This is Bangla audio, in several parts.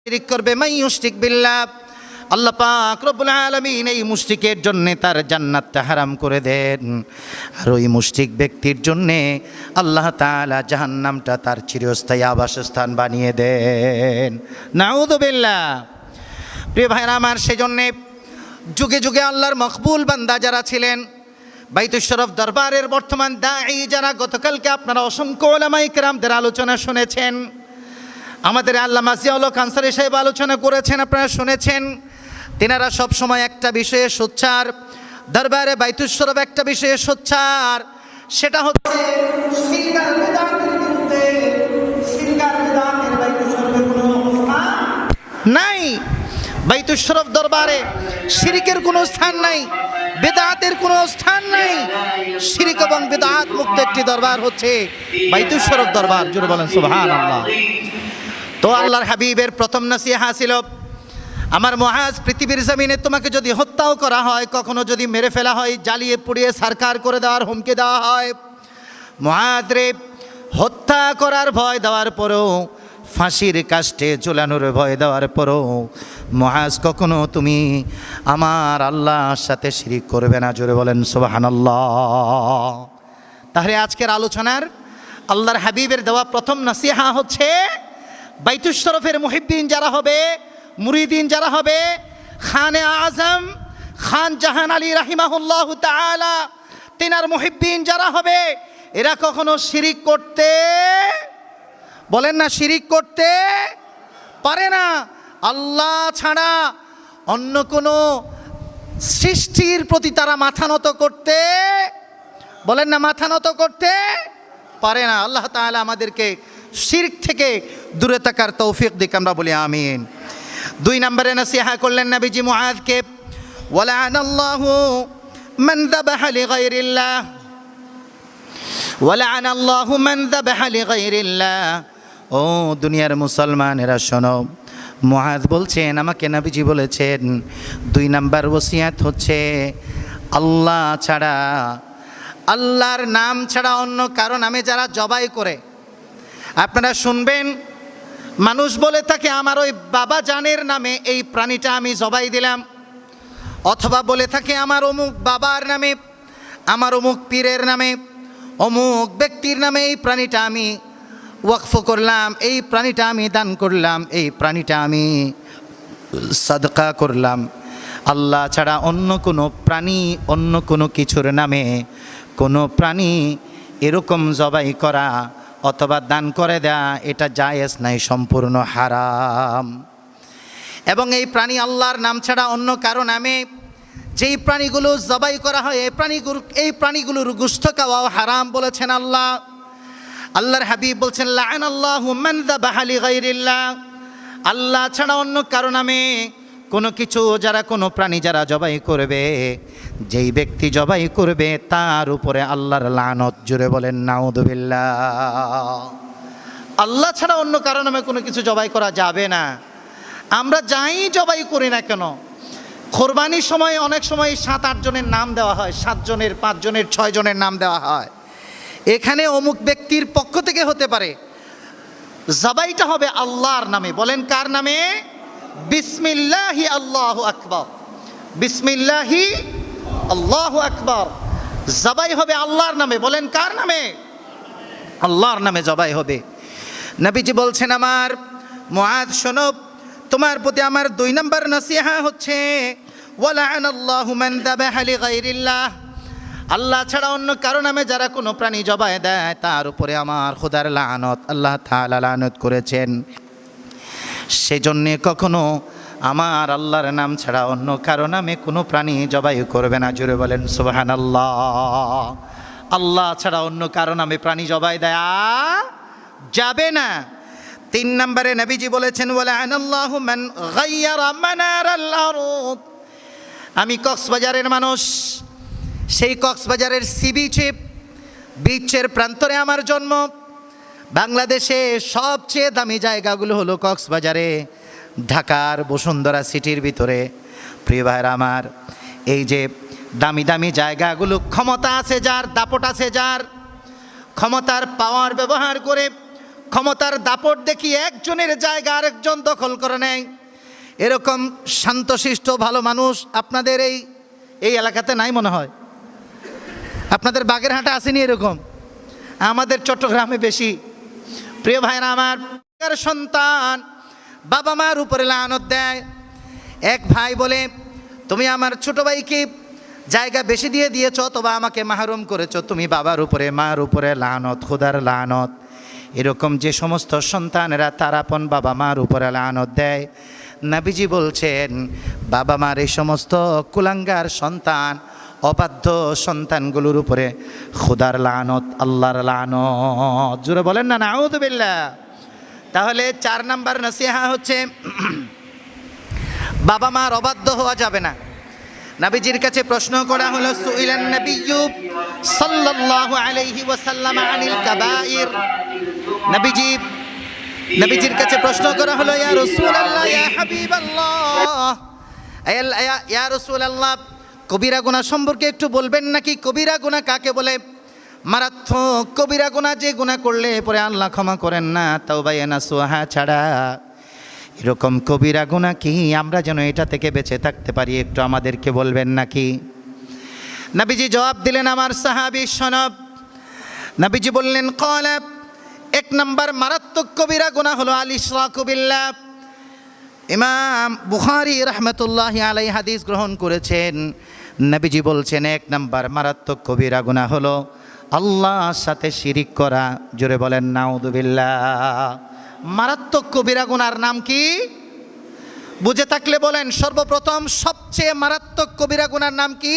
শিরিক করবে মাই ইউশরিক বিল্লাহ, আল্লাহ পাক রব্বুল আলামিন এই মুশরিকের জন্য তার জান্নাতটা হারাম করে দেন, আর ওই মুশরিক ব্যক্তির জন্য আল্লাহ তাআলা জাহান্নামটা তার চিরস্থায়ী আবাসস্থান বানিয়ে দেন। নাউযু বিল্লাহ। প্রিয় ভাইরা আমার, সেজন্য যুগে যুগে আল্লাহর মকবুল বান্দা যারা ছিলেন, বাইতুশ শরফ দরবারের বর্তমান দাঈ যারা, গতকালকে আপনারা অসংখ্য উলামায়ে কেরামদের আলোচনা শুনেছেন, আমাদের আল্লামা জিয়াউল হক আনসারী সাহেব আলোচনা করেছেন, আপনারা শুনেছেন। তেনারা সব সময় একটা বিষয়ে সোচ্চার, দরবারে বাইতুশ শরফ একটা বিষয়ে সোচ্চার, সেটা হচ্ছে শিরক আর বিদআতের বিরুদ্ধে। শিরক আর বিদআতের বাইতুশ শরফে কোনো স্থান নাই। বাইতুশ শরফ দরবারে শিরকের কোনো স্থান নাই, বিদআতের কোনো স্থান নাই। শিরক এবং বিদআত মুক্ত একটি দরবার হচ্ছে বাইতুশ শরফ দরবার। জোরে বলেন সুবহানাল্লাহ। তো আল্লাহর হাবিবের প্রথম নসিহা ছিল, আমার মুআজ, পৃথিবীর জমিনে তোমাকে যদি হত্যাও করা হয়, কখনো যদি মেরে ফেলা হয়, জ্বালিয়ে পুড়িয়ে সারকার করে দেওয়ার হুমকি দেওয়া হয়, মুআজ রে, হত্যা করার ভয় দেওয়ার পরেও, ফাঁসির কাস্টে ঝুলানোর ভয় দেওয়ার পরেও মুআজ কখনো তুমি আমার আল্লাহর সাথে শিরিক করবে না। জোরে বলেন সুবহানাল্লাহ। তাহলে আজকের আলোচনার আল্লাহর হাবিবের দেওয়া প্রথম নসিহা হচ্ছে, বাইতুশ শরফের মুহিব্বিন যারা হবে, মুরিদিন যারা হবে, খানে আজম খান জাহান আলী রাহিমাহুল্লাহ তাআলা তিনার মুহিব্বিন যারা হবে, এরা কখনো শিরিক করতে, বলেন না, শিরিক করতে পারে না। আল্লাহ ছাড়া অন্য কোনো সৃষ্টির প্রতি তারা মাথা নত করতে, বলেন না, মাথা নত করতে পারে না। আল্লাহ তাআলা আমাদেরকে শিরক থেকে দূরে থাকার তৌফিক দিক, আমরা বলি আমিন। 2 নম্বরে নসিহা করলেন নবীজি মুআযকে, ওয়ালা'নাল্লাহু মান যাবাহা লিগাইরিল্লাহ, ওয়ালা'নাল্লাহু মান যাবাহা লিগাইরিল্লাহ। ও দুনিয়ার মুসলমানেরা শোনো, মুআয বলছেন, আমাকে নবীজি বলেছেন 2 নম্বর ওসিয়াত হচ্ছে, আল্লাহ ছাড়া, আল্লাহর নাম ছাড়া অন্য কারো নামে যারা জবাই করে। আপনারা শুনবেন, মানুষ বলে থাকে, আমার ওই বাবা জানের নামে এই প্রাণীটা আমি জবাই দিলাম, অথবা বলে থাকে, আমার অমুক বাবার নামে, আমার অমুক পীরের নামে, অমুক ব্যক্তির নামে এই প্রাণীটা আমি ওয়াকফ করলাম, এই প্রাণীটা আমি দান করলাম, এই প্রাণীটা আমি সাদকা করলাম। আল্লাহ ছাড়া অন্য কোনো প্রাণী, অন্য কোনো কিছুর নামে কোনো প্রাণী এরকম জবাই করা অথবা দান করে দেয়া, এটা জায়েজ নাই, সম্পূর্ণ হারাম। এবং এই প্রাণী আল্লাহর নাম ছাড়া অন্য কারো নামে যেই প্রাণীগুলো জবাই করা হয়, এই প্রাণীগুলোর গোশত খাওয়াও হারাম বলেছেন আল্লাহ। আল্লাহর হাবিব বলছেন, লা'নাল্লাহু মান যাবাহা লিগাইরিল্লাহ, আল্লাহ ছাড়া অন্য কারো নামে কোনো কিছু যারা, কোনো প্রাণী যারা জবাই করবে, যেই ব্যক্তি জবাই করবে তার উপরে আল্লাহর লানত। জুড়ে বলেন নাউযু বিল্লাহ। আল্লাহ ছাড়া অন্য কারো নামে কোনো কিছু জবাই করা যাবে না। আমরা যাই জবাই করি না কেন, কোরবানির সময় অনেক সময় 7-8 জনের নাম দেওয়া হয়, 7 জনের, 5 জনের, 6 জনের নাম দেওয়া হয়। এখানে অমুক ব্যক্তির পক্ষ থেকে হতে পারে, জবাইটা হবে আল্লাহর নামে। বলেন কার নামে? বিসমিল্লাহি আল্লাহু আকবার, বিসমিল্লাহি আল্লাহু আকবার। জবাই হবে আল্লাহর নামে। বলেন কার নামে? আল্লাহর নামে জবাই হবে। নবীজি বলছেন, আমার মুআয শোনো, তোমার প্রতি আমার 2 নম্বর নসিহা হচ্ছে, ওয়ালা'নাল্লাহু মান যাবাহা লিগাইরিল্লাহ, আল্লাহ ছাড়া অন্য কারো নামে যারা কোনো প্রাণী জবাই দেয়, তার উপরে আমার খোদার লানত, আল্লাহ তাআলা লানত করেছেন। সেজন্যে কখনো আমার আল্লাহর নাম ছাড়া অন্য কারো নামে কোনো প্রাণী জবাই করবে না। জুড়ে বলেন সুবহানাল্লাহ। আল্লাহ ছাড়া অন্য কারো নামে প্রাণী জবাই দেয়া যাবে না। 3 নম্বরে নবীজি বলেছেন, ওয়ালা'নাল্লাহু মান গায়্যারা মানারাল আরদ। আমি কক্সবাজারের মানুষ, সেই কক্সবাজারের সি বিচের প্রান্তরে আমার জন্ম। বাংলাদেশে সবচেয়ে দামি জায়গাগুলো হলো কক্সবাজারে, ঢাকার বসুন্ধরা সিটির ভিতরে। প্রিয় ভাইরা আমার, এই যে দামি দামি জায়গাগুলো, ক্ষমতা আছে যার, দাপট আছে যার, ক্ষমতার পাওয়ার ব্যবহার করে ক্ষমতার দাপট দেখিয়ে একজনের জায়গা আরেকজন দখল করে নেয়। এরকম শান্তশিষ্ট ভালো মানুষ আপনাদের এই এলাকাতে নাই মনে হয়। আপনাদের বাগেরহাটে আসেনি এরকম, আমাদের চট্টগ্রামে বেশি। প্রিয় ভাইরা আমার, সন্তান বাবা মার উপরে লানত দেয়। এক ভাই বলে, তুমি আমার ছোট ভাইকে জায়গা বেশি দিয়ে দিয়েছ, তবে আমাকে মাহরুম করেছ, তুমি বাবার উপরে মার উপরে লানত, খোদার লানত। এরকম যে সমস্ত সন্তানেরা তার আপন বাবা মার উপরে লানত দেয়, নবীজি বলছেন বাবা মার এই সমস্ত কুলাঙ্গার সন্তান, অবাধ্য সন্তানগুলোর উপরে খোদার লানত, আল্লাহর লানত। জোরে বলেন না নাউযু বিল্লাহ। তাহলে 4 নাম্বার নসিহা হচ্ছে বাবা মার অবাধ্য হওয়া যাবে না। নবীজির কাছে প্রশ্ন করা হলো, সুইলান নবিয়্যু সাল্লাল্লাহু আলাইহি ওয়াসাল্লাম আনিল কাবাইর। নবীজির কাছে প্রশ্ন করা হলো, ইয়া রাসূলুল্লাহ, ইয়া হাবিবাল্লাহ, ইয়া রাসূলুল্লাহ, কবিরা গুনাহ সম্পর্কে একটু বলবেন নাকি? কবিরা গুনাহ কাকে বলে? মারাত্মক কবিরা গুনাহ যে গুনাহ করলে পরে আল্লাহ ক্ষমা করেন না, তাওবা নাসুহা ছাড়া। এরকম কবিরা গুনাহ কি, আমরা যেন এটা থেকে বেঁচে থাকতে পারি, একটু আমাদেরকে বলবেন নাকি? নবীজি জবাব দিলেন, আমার সাহাবী শোনব। নবীজি বললেন, ক্বালা, 1 নাম্বার মারাত্মক কবিরা গুনাহ হলো আল ইশরাকু বিল্লাহ। ইমাম বুখারী রাহমাতুল্লাহি আলাইহি হাদিস গ্রহণ করেছেন। নবীজি বলছেন 1 নাম্বার মারাত্মক কবিরা গুনাহ হলো আল্লাহর সাথে শিরিক করা। জোরে বলেন নাউযু বিল্লাহ। মারাত্মক কবিরা গুনার নাম কি? বুঝে থাকলে বলেন। সর্বপ্রথম সবচেয়ে মারাত্মক কবিরা গুনার নাম কি?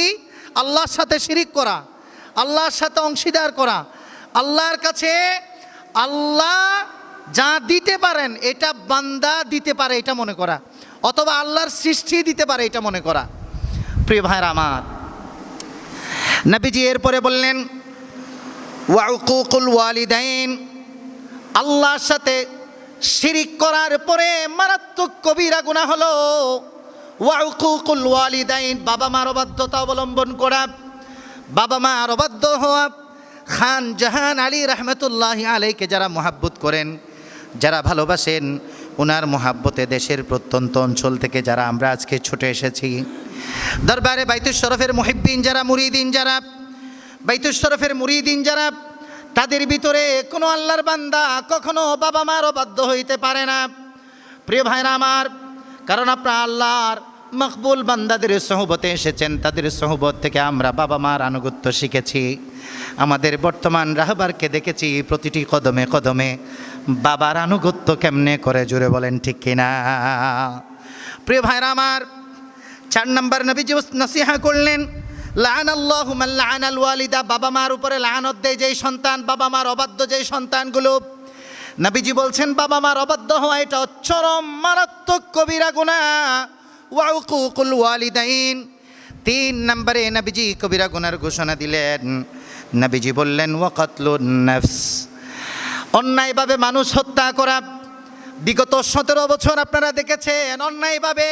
আল্লাহর সাথে শিরিক করা, আল্লাহর সাথে অংশীদার করা, আল্লাহর কাছে আল্লাহ যা দিতে পারেন এটা বান্দা দিতে পারে এটা মনে করা, অথবা আল্লাহর সৃষ্টি দিতে পারে এটা মনে করা। প্রিয় ভাইরা আমার, নবীজি এরপরে বললেন ওয়া উকুকুল ওয়ালিদাইন। আল্লাহর সাথে শিরিক করার পরে মারাত্মক কবিরা গুনাহ হলো ওয়া উকুকুল ওয়ালিদাইন, বাবা মার অবাধ্যতা অবলম্বন করা, বাবা মার অবাধ্য হওয়া। খান জাহান আলী রহমতুল্লাহি আলাইকে যারা মোহাব্বত করেন, যারা ভালোবাসেন, ওনার মোহাব্বতে দেশের প্রত্যন্ত অঞ্চল থেকে যারা আমরা আজকে ছুটে এসেছি, দরবারে বাইতুল শরফের মুহিব্বিন যারা, মুরিদিন যারা, বাইতুল শরফের মুরিদিন যারা, তাদের ভিতরে কোনো আল্লাহর বান্দা কখনো বাবা মার অবাধ্য হইতে পারে না। প্রিয় ভাইরা আমার, কারণ আপনারা আল্লাহর মকবুল বান্দাদের সোহবতে এসেছেন, তাদের সোহবত থেকে আমরা বাবা মার আনুগত্য শিখেছি। আমাদের বর্তমান রাহবারকে দেখেছি প্রতিটি কদমে কদমে বাবার আনুগত্য কেমনে করে। জুড়ে বলেন ঠিক কিনা? প্রিয় ভাইরা আমার, 4 নাম্বার নবীজি নসিহা করলেন, লাআনাল্লাহু মান লাআনাল ওয়ালিদা। বাবা মার উপরে লাআনত দেয় যেই সন্তান, বাবা মার অবাধ্য যেই সন্তানগুলো, নবীজি বলছেন বাবা মার অবাধ্য হওয়া এটা চরম মারাত্মক কবিরা গুনাহ। ওয়া উকুকুল ওয়ালিদাইন। 3 নম্বরে নবীজি কবিরা গুনার ঘোষণা দিলেন। নবীজি বললেন ওয়া কাতলুন নাফস। অন্যায়ভাবে মানুষ হত্যা করা। বিগত 17 বছর আপনারা দেখেছেন অন্যায়ভাবে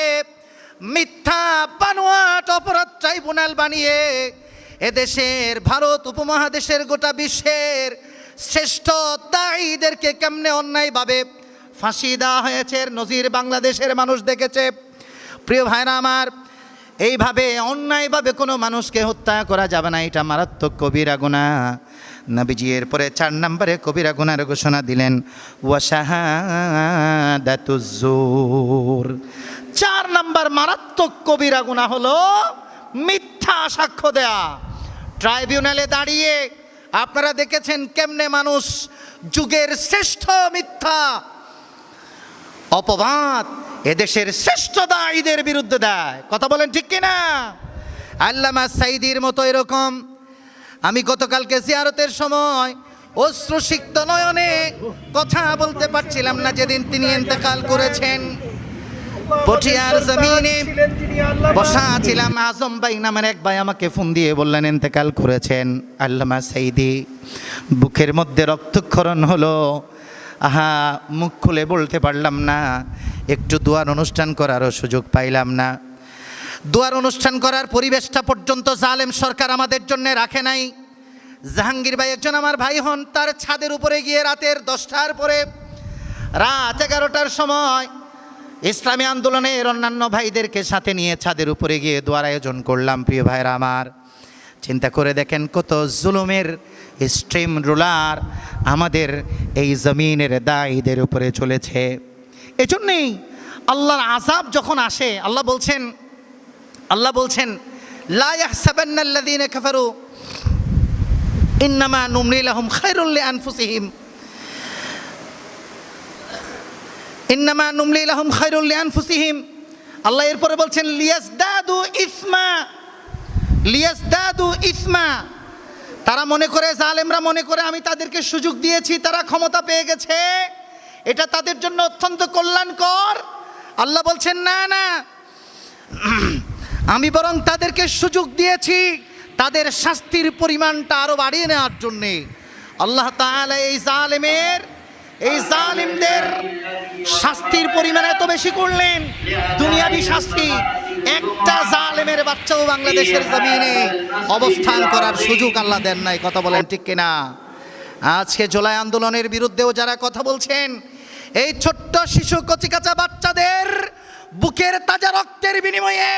মিথ্যা বানোয়াট অপরাধ ট্রাইব্যুনাল বানিয়ে এদেশের, ভারত উপমহাদেশের, গোটা বিশ্বের শ্রেষ্ঠ দায়ীদেরকে কেমনে অন্যায়ভাবে ফাঁসি দেওয়া হয়েছে নজির বাংলাদেশের মানুষ দেখেছে। প্রিয় ভাইরা আমার, এইভাবে অন্যায়ভাবে কোনো মানুষকে হত্যা করা যাবে না, এটা মারাত্মক কবিরা গুনাহ। নবীজি এরপরে 4 নম্বরে কবিরা গুনার ঘোষণা দিলেন ওয়া শাহাদাতুজ জুর। 4 নম্বর মারাত্মক কবিরা গুনাহ হলো মিথ্যা সাক্ষ্য দেয়া। ট্রাইব্যুনালে দাঁড়িয়ে আপনারা দেখেছেন কেমনে মানুষ যুগের শ্রেষ্ঠ মিথ্যা অপবাদ এদেশের শ্রেষ্ঠ দায়ীদের বিরুদ্ধে দেয়। কথা বলেন ঠিক কিনা? আল্লামা সাইদির মতো এরকম। আমি গতকালকে জিয়ারতের সময় অশ্রুসিক্ত নয়নে কথা বলতে পারছিলাম না যেদিন তিনি ইন্তেকাল করেছেন। পটিয়ার জমিনে বসা ছিলাম, আজম ভাই নামের এক ভাই আমাকে ফোন দিয়ে বললেন ইন্তেকাল করেছেন আল্লামা সাইদি। বুকের মধ্যে রক্তক্ষরণ হলো। আহা, মুখ খুলে বলতে পারলাম না, একটু দোয়ার অনুষ্ঠান করারও সুযোগ পাইলাম না। দোয়ার অনুষ্ঠান করার পরিবেশটা পর্যন্ত জালেম সরকার আমাদের জন্য রাখে নাই। জাহাঙ্গীর ভাই একজন আমার ভাই হন, তার ছাদের উপরে গিয়ে রাতের 10টার পরে রাত 11টার সময় ইসলামী আন্দোলনের অন্যান্য ভাইদেরকে সাথে নিয়ে ছাদের উপরে গিয়ে দোয়ার আয়োজন করলাম। প্রিয় ভাইরা আমার, চিন্তা করে দেখেন কত জুলুমের স্ট্রিম রুলার আমাদের এই জমিনের দায়ীদের উপরে চলেছে। এজন্যই আল্লাহর আযাব যখন আসে আল্লাহ বলছেন লা ইয়াহসাবান্নাল্লাযীনা কাফারু ইন্নামা নুমলি লাহুম খায়রুল লিআনফুসিহিম ইন্নামা নুমলি লাহুম খায়রুল লিআনফুসিহিম। আল্লাহ এরপরে বলছেন লিয়াজদাদু ইসমা। তারা মনে করে, জালেমরা মনে করে আমি তাদেরকে সুযোগ দিয়েছি, তারা ক্ষমতা পেয়ে গেছে, এটা তাদের জন্য অত্যন্ত কল্যাণকর। আল্লাহ বলছেন না না, আমি বরং তাদেরকে সুযোগ দিয়েছি তাদের শাস্তির পরিমাণটা আরো বাড়িয়ে নেওয়ার জন্যে। আল্লাহ তাআলা এই জালিমদের শাস্তির পরিমাণ এত বেশি করলেন, দুনিয়াবি শাস্তি, একটা জালেমের বাচ্চাও বাংলাদেশের জমিনে অবস্থান করার সুযোগ আল্লাহ দেন নাই। কথা বলেন ঠিক কিনা? আজকে জুলাই আন্দোলনের বিরুদ্ধেও যারা কথা বলছেন, এই ছোট্ট শিশু কচিকাঁচা বাচ্চাদের বুকের তাজা রক্তের বিনিময়ে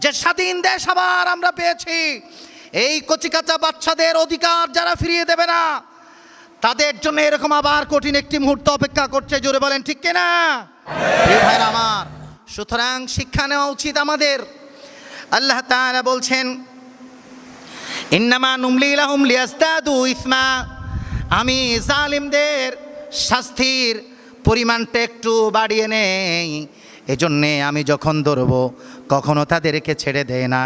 যে স্বাধীন দেশ আবার আমরা পেয়েছি, এই কচিকাঁচা বাচ্চাদের অধিকার যারা ফিরিয়ে দেবে না, তাদের জন্য এরকম আবার কঠিন একটি মুহূর্ত অপেক্ষা করছে। জোরে বলেন ঠিক কিনা? ভাইরা আমার, সুতরাং শিক্ষা নেওয়া উচিত আমাদের। আল্লাহ তাআলা বলছেন ইন্নামা নুমলি লাহুম লিয়াজদাদু ইসমা, আমি জালিমদের শাস্তির পরিমাণটা একটু বাড়িয়ে নেই, এজন্যে আমি যখন ধরব কখনো তাদেরকে ছেড়ে দেয় না।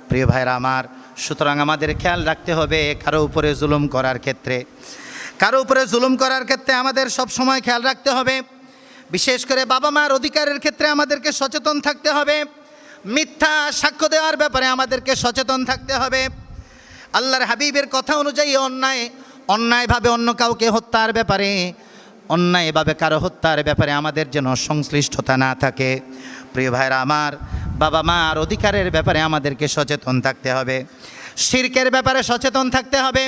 প্রিয় ভাইরা আমার, সুতরাং আমাদের খেয়াল রাখতে হবে কারো উপরে জুলুম করার ক্ষেত্রে আমাদের সব সময় খেয়াল রাখতে হবে। বিশেষ করে বাবা মার অধিকারের ক্ষেত্রে আমাদেরকে সচেতন থাকতে হবে। মিথ্যা সাক্ষ্য দেওয়ার ব্যাপারে আমাদেরকে সচেতন থাকতে হবে। আল্লাহর হাবিবের কথা অনুযায়ী অন্যায়ভাবে অন্য কাউকে হত্যার ব্যাপারে, অন্যায়ভাবে কারো হত্যার ব্যাপারে আমাদের যেন সংশ্লিষ্টতা না থাকে। প্রিয় ভাইরা আমার, বাবা মার অধিকারের ব্যাপারে আমাদেরকে সচেতন থাকতে হবে। শিরকের ব্যাপারে সচেতন থাকতে হবে।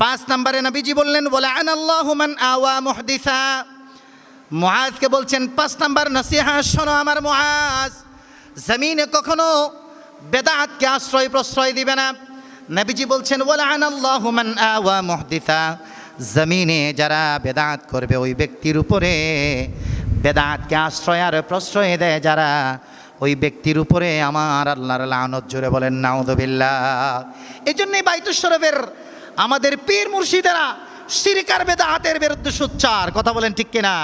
5 নম্বরে নবীজি বললেন ওয়ালা'আনাল্লাহু মান আওয়া মুহদিসা। মুআজকে বলছেন 5 নম্বর নসিহা, শোনো আমার মুআজ, জমিনে কখনো বেদাতকে আশ্রয় প্রশ্রয় দিবে না। নবীজি বলছেন ওয়ালা'আনাল্লাহু মান আওয়া মুহদিসা, জমিনে যারা বেদাত করবে ওই ব্যক্তির উপরে, বেদাতকে আশ্রয় আর প্রশ্রয় দেয় যারা, ওই ব্যক্তির উপরে আমার আল্লাহর লানত। জোরে বলেন নাউযুবিল্লাহ। এই জন্যই বাইতুশ শরীফের আমাদের পীর মুর্শিদেরা শিরক আর বেদাতের বিরুদ্ধে সোচ্চার। কথা বলেন ঠিক কিনা?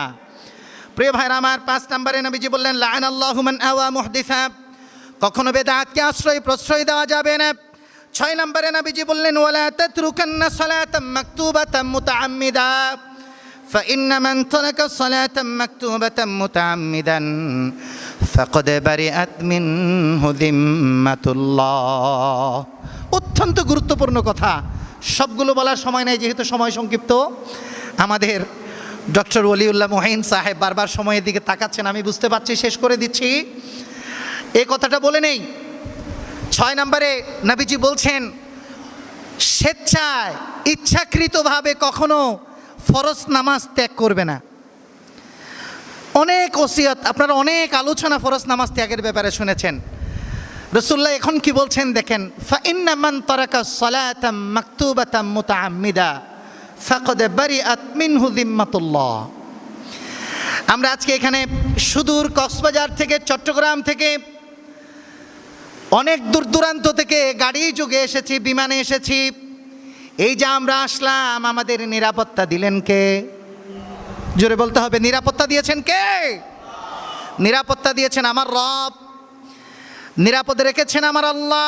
প্রিয় ভাইরা আমার, 5 নম্বরে নবীজি বললেন লা'আনাল্লাহু মান আওয়া মুহদিসা, কখনো বেদাতকে আশ্রয় প্রশ্রয় দেওয়া যাবে না। 6 নম্বরে নবীজি বললেন ওয়ালা তাতরুকান্না সালাতাম মাকতুবাতাম মুতাআম্মিদা ফাইন্না মান তারাকা সালাতাম মাকতুবাতাম মুতাআম্মিদান ফাকাদ বারিআত মিনহু যিম্মাতুল্লাহ। অত্যন্ত গুরুত্বপূর্ণ কথা, সবগুলো বলার সময় নাই যেহেতু সময় সংক্ষিপ্ত। আমাদের ডক্টর ওলিউল্লাহ মুহিন সাহেব বারবার সময়ের দিকে তাকাচ্ছেন, আমি বুঝতে পারছি, শেষ করে দিচ্ছি। এই কথাটা বলে নেই। 6 নম্বরে নবীজি বলছেন স্বেচ্ছায় ইচ্ছাকৃতভাবে কখনো ফরজ নামাজ ত্যাগ করবে না। অনেক ওসিয়ত, আপনারা অনেক আলোচনা ফরজ নামাজ ত্যাগের ব্যাপারে শুনেছেন। রাসূলুল্লাহ এখন কি বলছেন দেখেন, ফাইন্না মান তারাকা সালাতাম মাকতুবাতাম মুতাআম্মিদা ফাকাদ বারিআত মিনহু যিম্মাতুল্লাহ। আমরা আজকে এখানে সুদূর কক্সবাজার থেকে, চট্টগ্রাম থেকে, অনেক দূর দূরান্ত থেকে গাড়ি যোগে এসেছি, বিমানে এসেছি। এই যে আমরা আসলাম, আমাদের নিরাপত্তা দিলেন কে? জোরে বলতে হবে, নিরাপত্তা দিয়েছেন কে? নিরাপত্তা দিয়েছেন আমার রব, নিরাপদে রেখেছেন আমার আল্লাহ।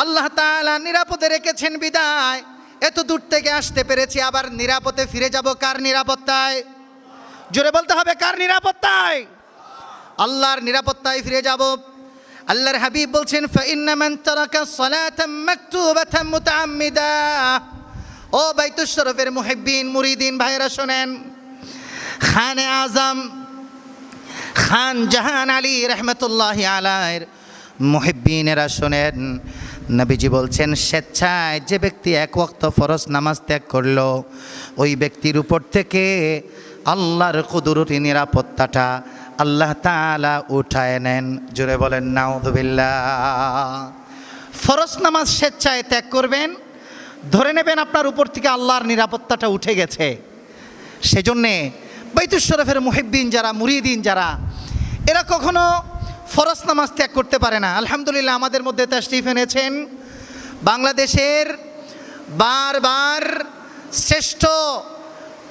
আল্লাহ তাআলা নিরাপদে রেখেছেন বিদায় এত দূর থেকে আসতে পেরেছি। আবার নিরাপদে ফিরে যাব কার নিরাপত্তায়? জোরে বলতে হবে, কার নিরাপত্তায়? আল্লাহর নিরাপত্তায় ফিরে যাব। আল্লাহর হাবিব বলছেন ফাইন্না মান তারাকা সালাতাম মাকতুবাতাম মুতাআম্মিদা। ও বাইতুশ শরীফের মুহিব্বিন মুরিদিন ভাইরা শোনেন, খানে আজম খান জাহান আলী রহমতুল্লাহি আলাইহির মুহিব্বিনেরা শোনেন, নবীজি বলছেন স্বেচ্ছায় যে ব্যক্তি এক ওয়াক্ত ফরজ নামাজ ত্যাগ করলো ওই ব্যক্তির উপর থেকে আল্লাহর কুদরতি নিরাপত্তাটা আল্লাহ তাআলা উঠায় নেন। জোরে বলেন নাউযুবিল্লাহ। ফরজ নামাজ স্বেচ্ছায় ত্যাগ করবেন, ধরে নেবেন আপনার উপর থেকে আল্লাহর নিরাপত্তাটা উঠে গেছে। সেজন্যে বাইতুল শরীফের মুহিব্বিন যারা, মুরিদিন যারা, এরা কখনো ফরজ নামাজ ত্যাগ করতে পারে না। আলহামদুলিল্লাহ আমাদের মধ্যে তাশরিফ এনেছেন বাংলাদেশের বারবার শ্রেষ্ঠ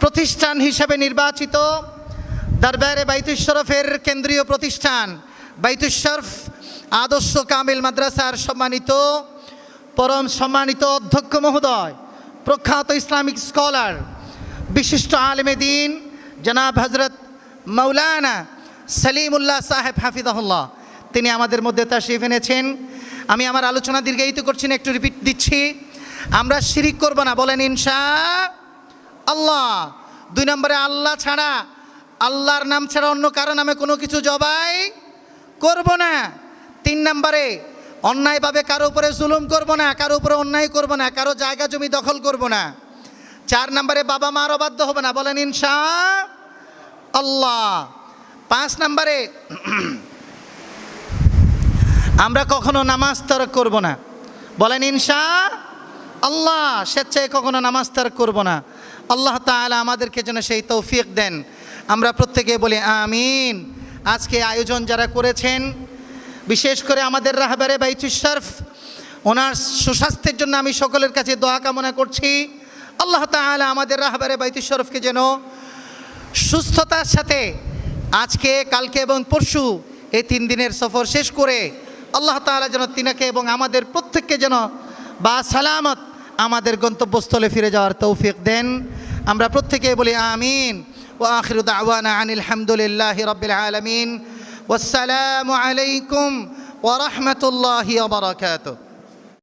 প্রতিষ্ঠান হিসেবে নির্বাচিত দরবারে বাইতুল শরীফের কেন্দ্রীয় প্রতিষ্ঠান বাইতুল শরীফ আদর্শ কামিল মাদ্রাসার সম্মানিত পরম সম্মানিত অধ্যক্ষ মহোদয়, প্রখ্যাত ইসলামিক স্কলার, বিশিষ্ট আলেমে দ্বীন জনাব হজরত মৌলানা সলিমুল্লাহ সাহেব হাফিজাহুল্লাহ, তিনি আমাদের মধ্যে তাশরিফ এনেছেন। আমি আমার আলোচনা দীর্ঘায়িত করছি না, একটু রিপিট দিচ্ছি। আমরা শিরিক করব না, বলেন ইনশাআল্লাহ। 2 নম্বরে আল্লাহ ছাড়া, আল্লাহর নাম ছাড়া অন্য কারো নামে কোনো কিছু জবাই করব না। 3 নম্বরে অন্যায়ভাবে কারো উপরে জুলুম করব না, কারো উপরে অন্যায় করব না, কারো জায়গা জমি দখল করব না। 4 নম্বরে বাবা মার অবাধ্য হবে না, বলেন ইনশাআল্লাহ। 5 নম্বরে আমরা কখনো নামাজ তরক করব না, বলেন ইনশাআল্লাহ। স্বেচ্ছায় কখনো নামাজ তরক করব না। আল্লাহ তাআলা আমাদেরকে যেন সেই তৌফিক দেন। আমরা প্রত্যেকে বলি আমিন। আজকে আয়োজন যারা করেছেন, বিশেষ করে আমাদের রাহবারে বাইতুল শরীফ, ওনার সুস্বাস্থ্যের জন্য আমি সকলের কাছে দোয়া কামনা করছি। আল্লাহ তাআলা আমাদের রাহবারে বাইতুল শরীফকে যেন সুস্থতার সাথে আজকে, কালকে এবং পরশু এই 3 দিনের সফর শেষ করে আল্লাহ তাআলা যেন তিনাকে এবং আমাদের প্রত্যেককে যেন বা সালামত আমাদের গন্তব্যস্থলে ফিরে যাওয়ার তৌফিক দেন। আমরা প্রত্যেকে বলি আমিন। ওয়া আখিরু দাওয়ানা আনিল হামদুলিল্লাহি রাব্বিল আলামিন। ওয়াসসালামু আলাইকুম ওয়া রাহমাতুল্লাহি ওয়া বারাকাতুহু।